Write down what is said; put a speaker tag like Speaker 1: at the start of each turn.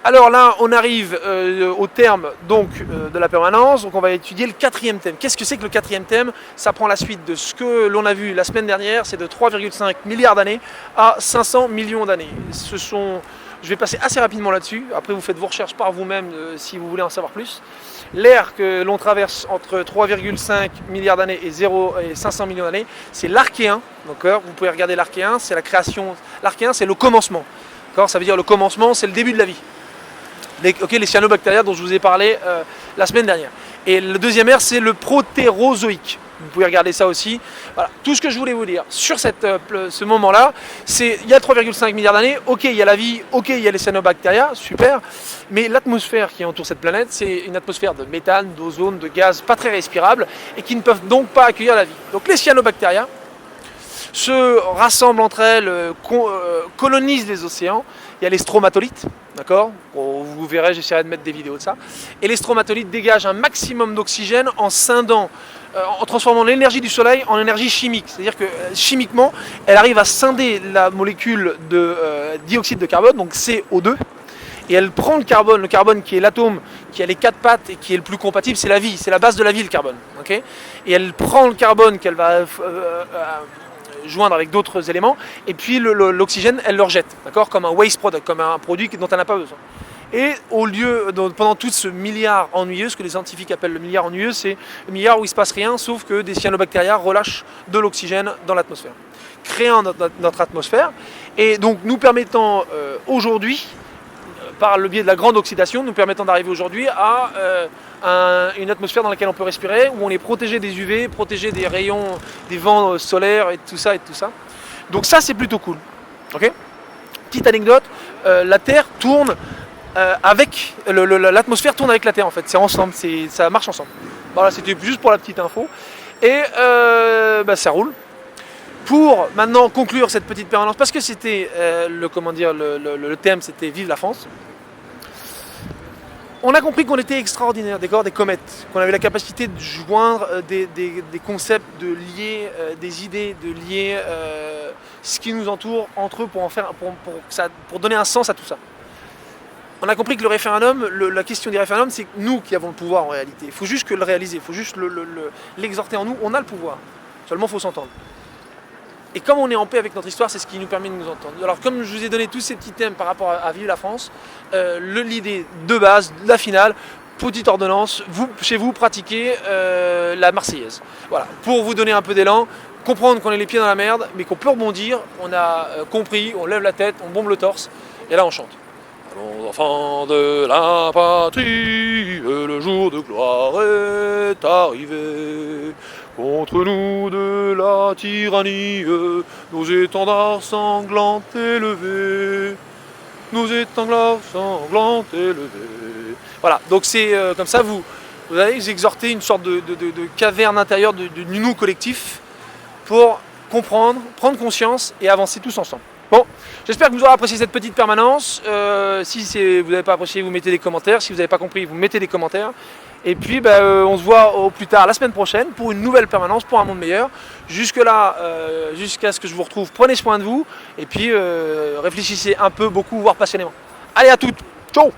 Speaker 1: Alors là, on arrive au terme donc de la permanence, donc on va étudier le quatrième thème. Qu'est-ce que c'est que le quatrième thème? Ça prend la suite de ce que l'on a vu la semaine dernière, c'est de 3,5 milliards d'années à 500 millions d'années. Je vais passer assez rapidement là-dessus, après vous faites vos recherches par vous-même si vous voulez en savoir plus. L'ère que l'on traverse entre 3,5 milliards d'années et 500 millions d'années, c'est l'Archéen. Vous pouvez regarder l'Archéen, c'est la création. L'Archéen, c'est le commencement. Ça veut dire le commencement, c'est le début de la vie. Les cyanobactéries dont je vous ai parlé la semaine dernière. Et le deuxième ère, c'est le protérozoïque. Vous pouvez regarder ça aussi. Voilà. Tout ce que je voulais vous dire sur ce moment-là, c'est il y a 3,5 milliards d'années, ok, il y a la vie, ok, il y a les cyanobactéries, super, mais l'atmosphère qui entoure cette planète, c'est une atmosphère de méthane, d'ozone, de gaz pas très respirables et qui ne peuvent donc pas accueillir la vie. Donc les cyanobactéries se rassemblent entre elles, colonisent les océans. Il y a les stromatolites, d'accord? Vous verrez, j'essaierai de mettre des vidéos de ça. Et les stromatolites dégagent un maximum d'oxygène en scindant, en transformant l'énergie du soleil en énergie chimique. C'est-à-dire que chimiquement, elle arrive à scinder la molécule de dioxyde de carbone, donc CO2, et elle prend le carbone qui est l'atome, qui a les 4 pattes et qui est le plus compatible, c'est la vie, c'est la base de la vie, le carbone. Okay, et elle prend le carbone qu'elle va joindre avec d'autres éléments, et puis l'oxygène, elle le rejette, d'accord, comme un waste product, comme un produit dont elle n'a pas besoin. Et au lieu, pendant tout ce milliard ennuyeux, ce que les scientifiques appellent le milliard ennuyeux, c'est le milliard où il ne se passe rien, sauf que des cyanobactéries relâchent de l'oxygène dans l'atmosphère, créant notre atmosphère, et donc nous permettant aujourd'hui, par le biais de la grande oxydation, nous permettant d'arriver aujourd'hui à une atmosphère dans laquelle on peut respirer, où on est protégé des UV, protégé des rayons, des vents solaires et tout ça et tout ça. Donc ça, c'est plutôt cool. Okay, petite anecdote, la Terre tourne avec l'atmosphère tourne avec la Terre en fait. C'est ensemble, ça marche ensemble. Voilà, c'était juste pour la petite info. Et ça roule. Pour maintenant conclure cette petite permanence, parce que c'était le thème, c'était Vive la France. On a compris qu'on était extraordinaire, des comètes, qu'on avait la capacité de joindre des concepts, de lier des idées, de lier ce qui nous entoure entre eux pour donner un sens à tout ça. On a compris que le référendum, la question du référendum, c'est nous qui avons le pouvoir en réalité. Il faut juste le réaliser, il faut juste l'exhorter en nous. On a le pouvoir, seulement il faut s'entendre. Et comme on est en paix avec notre histoire, c'est ce qui nous permet de nous entendre. Alors comme je vous ai donné tous ces petits thèmes par rapport à Vive la France, l'idée de base, la finale, petite ordonnance, chez vous pratiquez la Marseillaise. Voilà, pour vous donner un peu d'élan, comprendre qu'on est les pieds dans la merde, mais qu'on peut rebondir, on a compris, on lève la tête, on bombe le torse, et là on chante. Allons enfants de la patrie, le jour de gloire est arrivé. Contre nous de la tyrannie, nos étendards sanglants élevés. Nos étendards sanglants élevés. Voilà, donc c'est comme ça, vous allez exhorter une sorte de caverne intérieure du nous collectif pour comprendre, prendre conscience et avancer tous ensemble. Bon, j'espère que vous aurez apprécié cette petite permanence. Si vous n'avez pas apprécié, vous mettez des commentaires. Si vous n'avez pas compris, vous mettez des commentaires. Et puis on se voit au plus tard la semaine prochaine pour une nouvelle permanence, pour un monde meilleur. Jusque-là, jusqu'à ce que je vous retrouve, prenez soin de vous. Et puis réfléchissez un peu, beaucoup, voire passionnément. Allez, à toutes. Ciao.